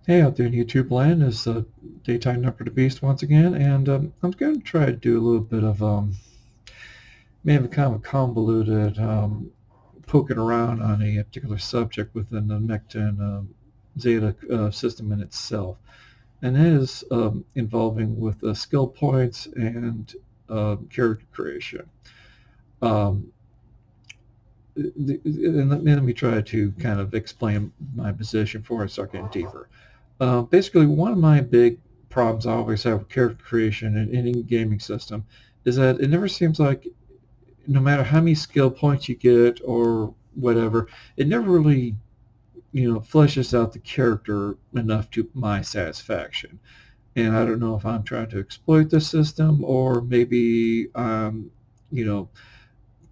Hey out there in YouTube land, is Daytime Number the Beast once again, and I'm going to try to do a little bit of maybe kind of a convoluted poking around on a particular subject within the Mecton Zeta system in itself, and that is involving with skill points and character creation. Um, and let me try to kind of explain my position before I start getting deeper. Basically, one of my big problems I always have with character creation in any gaming system is that it never seems like, no matter how many skill points you get or whatever, it never really, fleshes out the character enough to my satisfaction. And I don't know if I'm trying to exploit the system or maybe you know,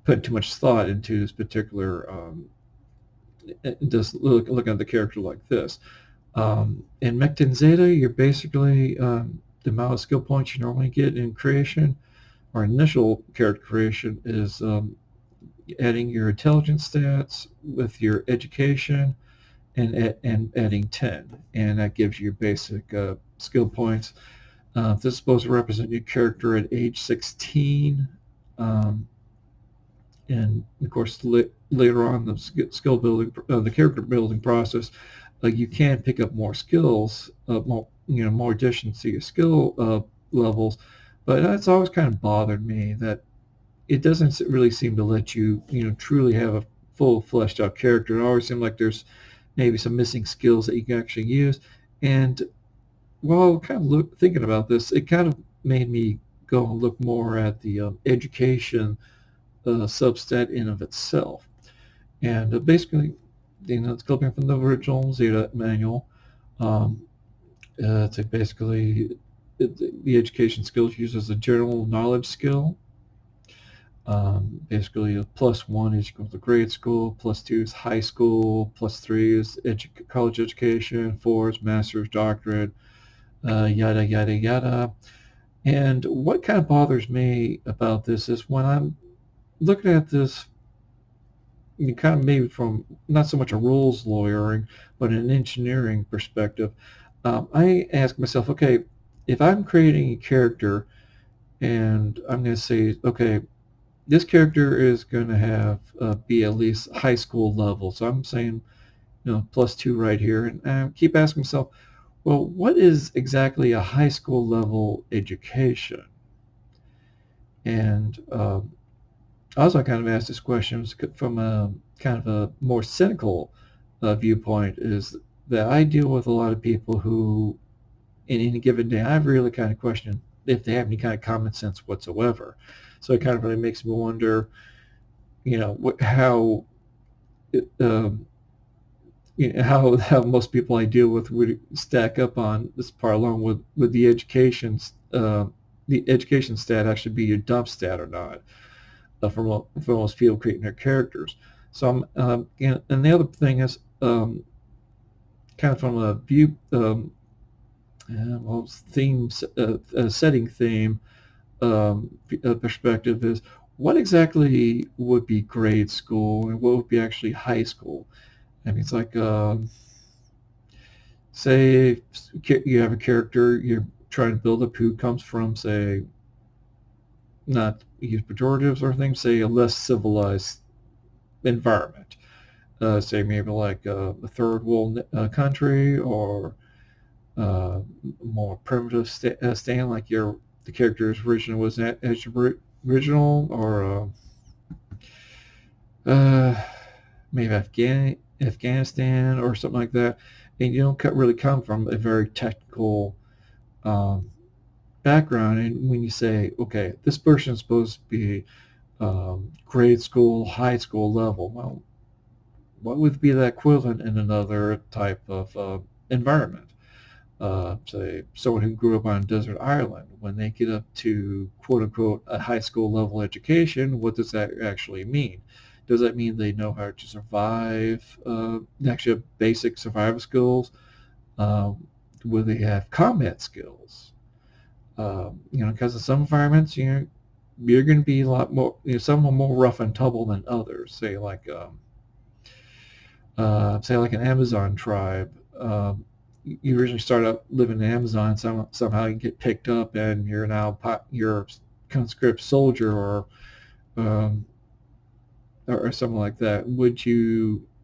putting too much thought into this particular just looking at the character like this. In Mecton Zeta, you're basically the amount of skill points you normally get in creation or initial character creation is adding your intelligence stats with your education and adding 10, and that gives you your basic skill points. This is supposed to represent your character at age 16. Um, and of course, later on the skill building, the character building process, you can pick up more skills, more additions to your skill levels. But that's always kind of bothered me that it doesn't really seem to let you, truly have a full fleshed out character. It always seems like there's maybe some missing skills that you can actually use. And while kind of thinking about this, it kind of made me go and look more at the education substat in of itself. And basically, it's clipping from the original Zeta manual. Um, to basically, the education skills uses a general knowledge skill. Basically, a +1 is equal to grade school, +2 is high school, +3 is college education, 4 is master's, doctorate, yada, yada, yada. And what kind of bothers me about this is when I'm looking at this, you kind of maybe from not so much a rules lawyering, but an engineering perspective, I ask myself, okay, if I'm creating a character and I'm going to say, okay, this character is going to have be at least high school level. So I'm saying, +2 right here, and I keep asking myself, well, what is exactly a high school level education? And I also kind of asked this question from a kind of a more cynical viewpoint. Is that I deal with a lot of people who, in any given day, I really kind of question if they have any kind of common sense whatsoever. So it kind of really makes me wonder, how um, how most people I deal with would stack up on this part, along with the education stat actually be your dump stat or not, for most people creating their characters. So and the other thing is, kind of from a view, well, setting theme perspective, is what exactly would be grade school and what would be actually high school. I mean, it's like, say you have a character you're trying to build up who comes from, say, not use pejoratives or things, say a less civilized environment. Say maybe like a third world country, or more primitive stand, like the character's original was original, or uh, maybe Afghanistan or something like that, and you don't really come from a very technical um, background. And when you say, okay, this person is supposed to be grade school, high school level, well, what would be the equivalent in another type of environment? Say someone who grew up on a desert island, when they get up to quote unquote a high school level education, what does that actually mean? Does that mean they know how to survive, actually have basic survival skills? Um, will they have combat skills? Because in some environments, you're going to be a lot more, some are more rough and tumble than others. Say like an Amazon tribe. you originally start out living in Amazon, somehow you get picked up and you're now you're a conscript soldier um, or something like that. Would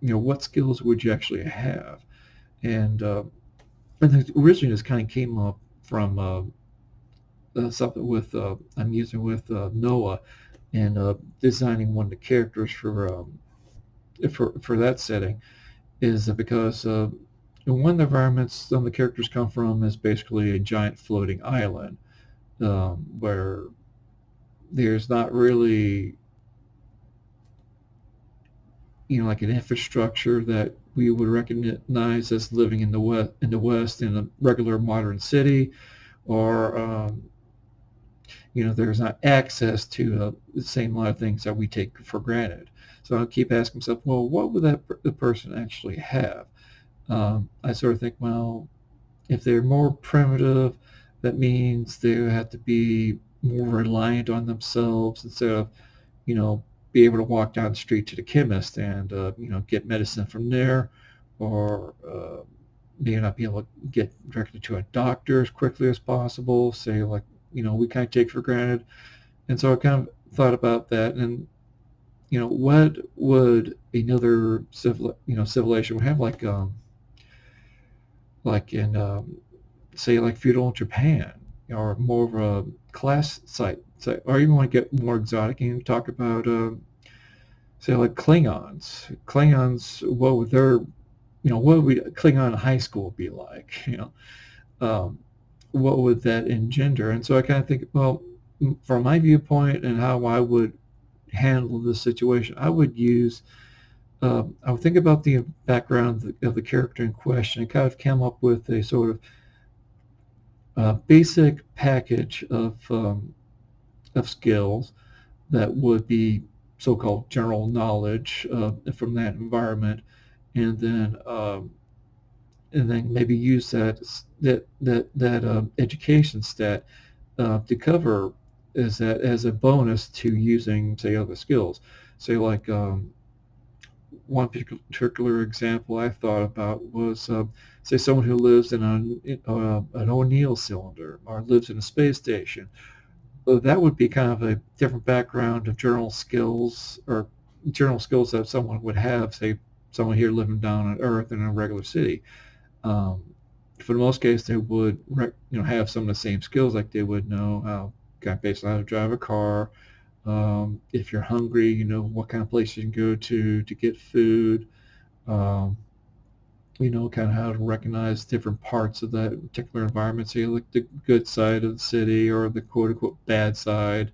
what skills would you actually have? And originally this kind of came up from something with I'm using with Noah and designing one of the characters for that setting is because one of the environments some of the characters come from is basically a giant floating island where there's not really like an infrastructure that we would recognize as living in the West in a regular modern city, or there's not access to the same lot of things that we take for granted. So I'll keep asking myself, well, what would the person actually have? I sort of think, well, if they're more primitive, that means they have to be more reliant on themselves instead of, be able to walk down the street to the chemist and, get medicine from there, or may not be able to get directly to a doctor as quickly as possible, say like, we kind of take for granted. And so I kind of thought about that and, what would another civilization would have like in say like feudal Japan, or more of a class site, or even want to get more exotic and talk about say like Klingons. What would what would Klingon high school be like? Um, what would that engender? And so I kind of think, well, from my viewpoint and how I would handle this situation, I would think about the background of the character in question and kind of come up with a sort of basic package of skills that would be so-called general knowledge from that environment, and then maybe use that education stat to cover as a bonus to using say other skills. Say like one particular example I thought about was say someone who lives in an O'Neill cylinder or lives in a space station. That would be kind of a different background of general skills that someone would have, say someone here living down on Earth in a regular city. Um, for the most case, they would have some of the same skills, like they would know how kind of basically how to drive a car. If you're hungry, what kind of place you can go to get food. Um, kind of how to recognize different parts of that particular environment. So you look the good side of the city or the quote unquote bad side,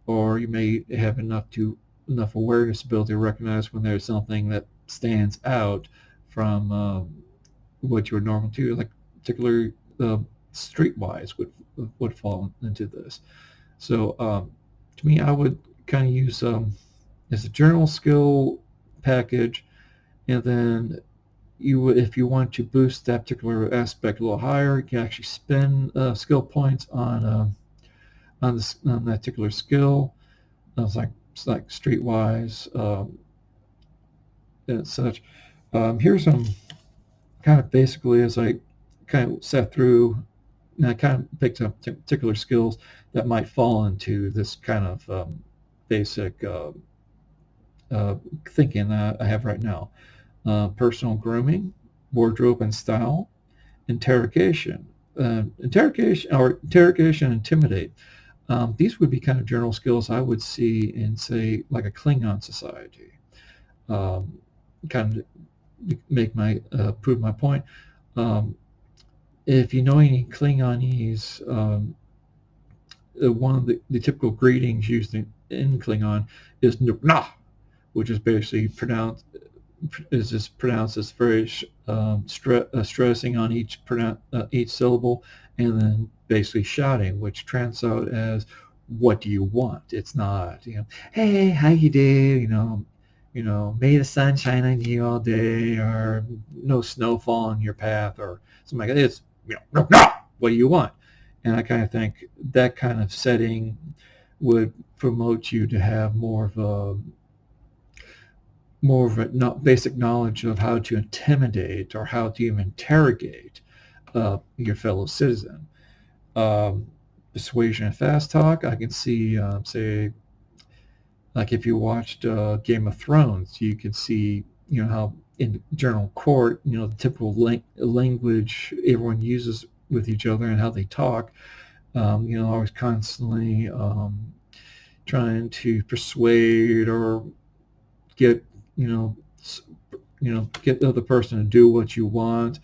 or you may have enough awareness ability to recognize when there's something that stands out from what you would normally do, like particularly streetwise would fall into this. So to me, I would kind of use as a general skill package, and then if you want to boost that particular aspect a little higher, you can actually spend skill points on that particular skill. It's like streetwise and such. Here's some kind of basically as I kind of sat through, and I kind of picked up particular skills that might fall into this kind of basic thinking that I have right now. Personal grooming, wardrobe and style, interrogation, interrogation, intimidate. These would be kind of general skills I would see in, say, like a Klingon society. Um, kind of prove my point. Um, if you know any Klingonese, one of the typical greetings used in Klingon is "nah," which is basically pronounced as very stressing on each syllable, and then basically shouting, which translates out as "What do you want?" It's not "Hey, how you do?" May the sun shine on you all day, or no snowfall on your path, or something like that. It's no, no. What do you want? And I kind of think that kind of setting would promote you to have more of a basic knowledge of how to intimidate or how to even interrogate. your fellow citizen. Um, Persuasion and fast talk, I can see, say, like if you watched Game of Thrones, you can see, how in general court, the typical language everyone uses with each other and how they talk. Always constantly trying to persuade or get, you know, get the other person to do what you want.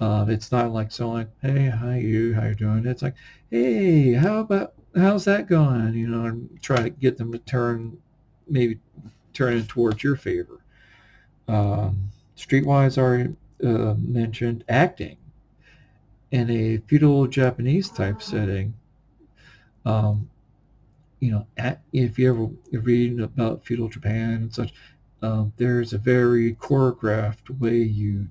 It's not like so like, hey, how you doing? It's like, hey, how's that going? And try to get them to maybe turn it towards your favor. Streetwise already mentioned acting in a feudal Japanese type setting. Um, if you ever read about feudal Japan and such, there's a very choreographed way you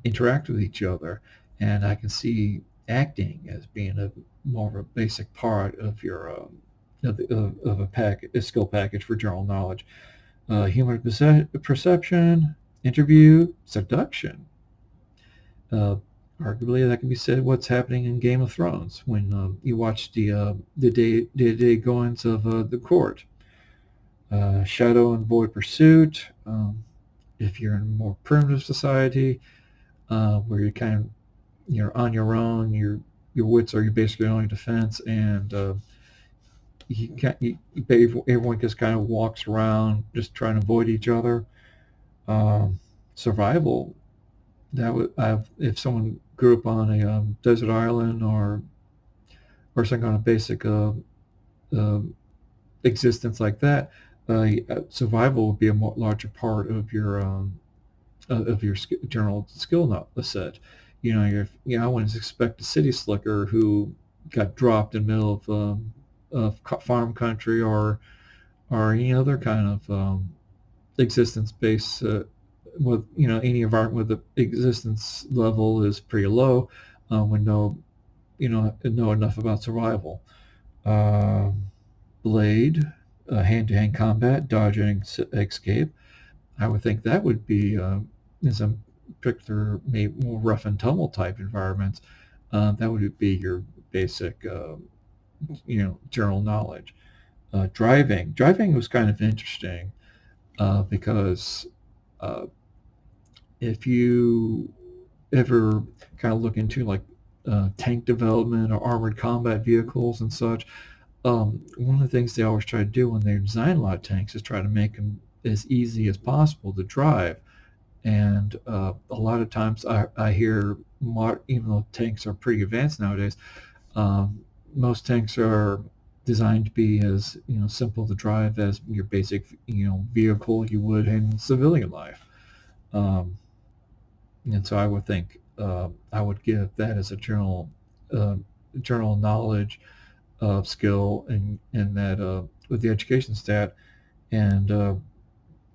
interact with each other, and I can see acting as being a more of a basic part of your a skill package for general knowledge. Human perception, interview, seduction. Uh, Arguably, that can be said what's happening in Game of Thrones when you watch the day-to-day goings of the court. Shadow and void pursuit. If you're in a more primitive society, where you're on your own, your wits are your basically only defense, and everyone just kind of walks around just trying to avoid each other. Um, Survival. If someone grew up on a desert island or some kind of basic uh, existence like that, survival would be a more larger part of your general skill set. I wouldn't expect a city slicker who got dropped in the middle of farm country or any other kind of existence base with any environment with the existence level is pretty low, would know enough about survival. Um, Blade, hand-to-hand combat, dodge and escape. I would think that would be in some particular, maybe more rough and tumble type environments. That would be your basic, general knowledge. Driving was kind of interesting because uh, if you ever kind of look into like tank development or armored combat vehicles and such, one of the things they always try to do when they design a lot of tanks is try to make them as easy as possible to drive. And a lot of times I hear, even though tanks are pretty advanced nowadays, most tanks are designed to be as simple to drive as your basic vehicle you would in civilian life. Um, and so I would think I would give that as a uh, general knowledge of skill and that with the education stat. And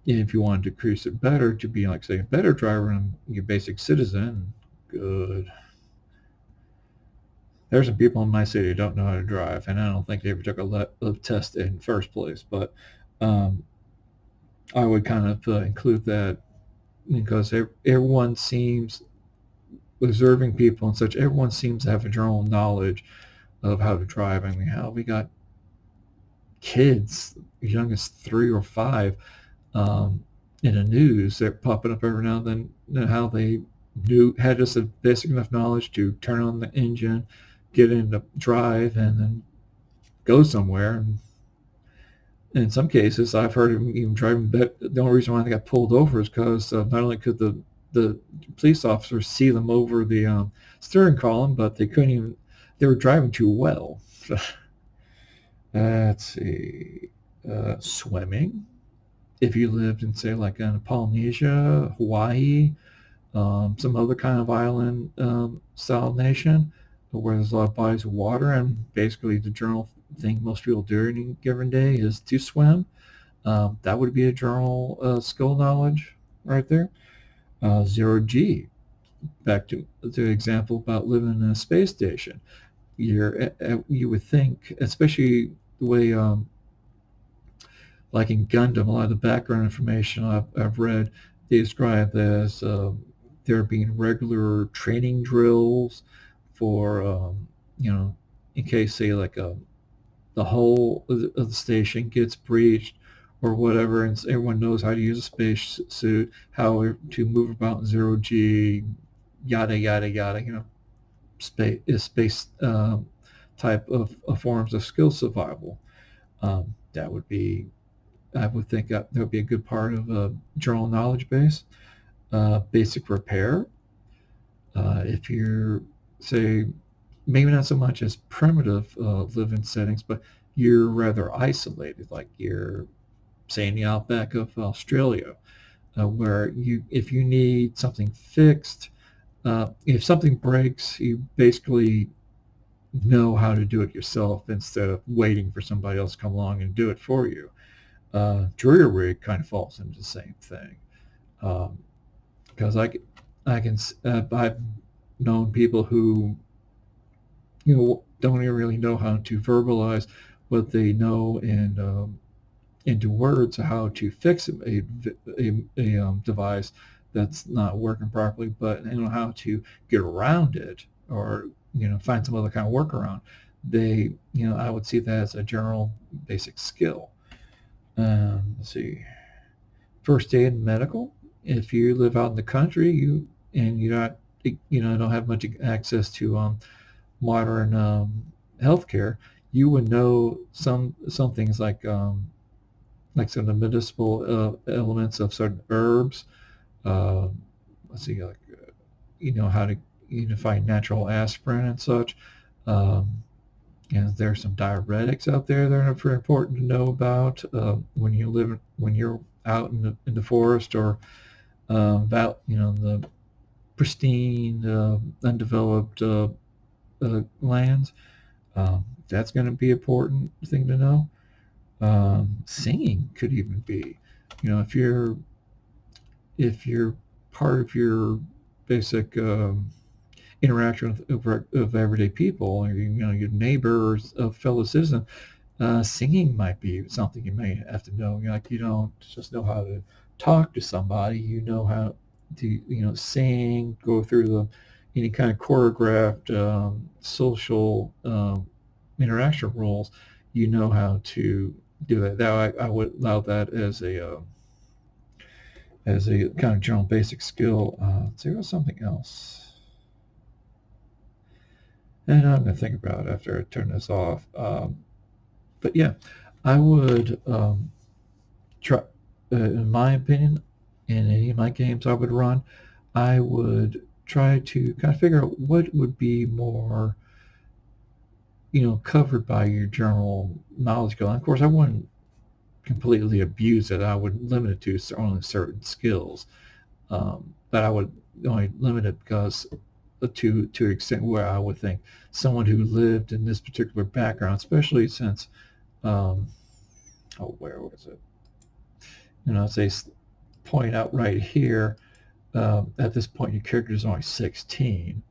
if you wanted to increase it better to be like say a better driver and your basic citizen, good. There's some people in my city who don't know how to drive, and I don't think they ever took a test in the first place. But um, I would kind of include that because everyone seems observing people and such. Everyone seems to have a general knowledge of how to drive. I mean, how we got kids as young as 3 or 5 in the news that popping up every now and then, how they had just a basic enough knowledge to turn on the engine, get into drive, and then go somewhere. And in some cases, I've heard of them even driving. The only reason why they got pulled over is because not only could the police officers see them over the steering column, but they couldn't even. They were driving too well. Let's see. Swimming. If you lived in, say, like in Polynesia, Hawaii, some other kind of island style nation where there's a lot of bodies of water, and basically the general thing most people do any given day is to swim. That would be a general skill knowledge right there. Zero G, back to the example about living in a space station. You would think, especially the way in Gundam, a lot of the background information I've read, they describe as there being regular training drills for, in case, say, like the hull of the station gets breached or whatever, and everyone knows how to use a space suit, how to move about in zero G, yada yada yada. Space type of forms of skill survival. That would be, I would think that would be a good part of a general knowledge base. Basic repair. If you're, say, maybe not so much as primitive living settings, but you're rather isolated, like you're, say, in the outback of Australia, where if you need something fixed, if something breaks, you basically know how to do it yourself instead of waiting for somebody else to come along and do it for you. Jury rig kind of falls into the same thing, because I've known people who don't even really know how to verbalize what they know into words, how to fix a device that's not working properly, but how to get around it, or find some other kind of workaround. I would see that as a general basic skill. Let's see. First aid and medical. If you live out in the country, you don't have much access to modern healthcare, you would know some things like some of the medicinal elements of certain herbs. Let's see, like how to find natural aspirin and such. And there's some diuretics out there that are very important to know about when you're out in the forest, or about the pristine undeveloped lands. That's going to be an important thing to know. Singing could even be, if you're part of your basic interaction of everyday people, or your neighbors, fellow citizens, singing might be something you may have to know. Like, you don't just know how to talk to somebody, you know how to sing, go through any kind of choreographed social interaction roles. You know how to do that. Now, I would allow that as a kind of general basic skill. There was something else, and I'm going to think about it after I turn this off. But yeah, I would try, in my opinion, in any of my games I would run, I would try to kind of figure out what would be more, covered by your general knowledge skill. And of course, I wouldn't completely abuse it. I would limit it to only certain skills, but I would only limit it because to an extent where I would think someone who lived in this particular background, especially since, where was it? Say, point out right here, at this point your character is only 16,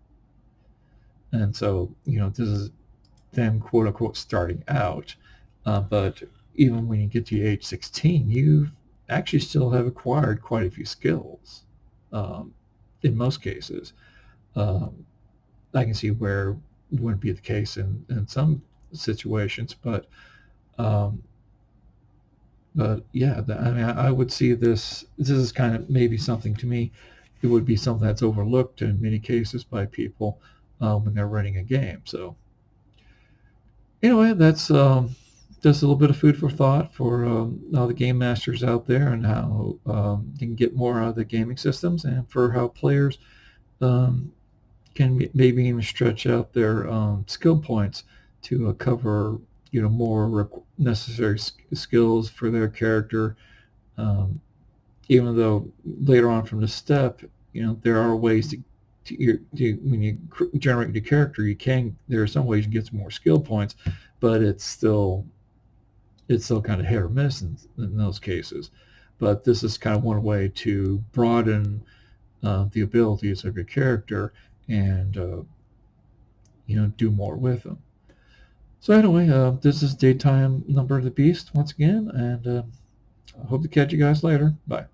and so this is them, quote unquote, starting out, but even when you get to age 16, you actually still have acquired quite a few skills, in most cases. I can see where it wouldn't be the case in some situations, but yeah, I would see this is kind of maybe something, to me, it would be something that's overlooked in many cases by people when they're running a game. So anyway, that's just a little bit of food for thought for all the game masters out there, and how you can get more out of the gaming systems, and for how players can maybe even stretch out their skill points to cover more necessary skills for their character. Even though later on from the step, there are ways to when you generate the character, there are some ways you get some more skill points, but it's still kind of hit or miss in those cases. But this is kind of one way to broaden the abilities of your character, and do more with them. So anyway, this is Daytime Number of the Beast once again, and I hope to catch you guys later. Bye.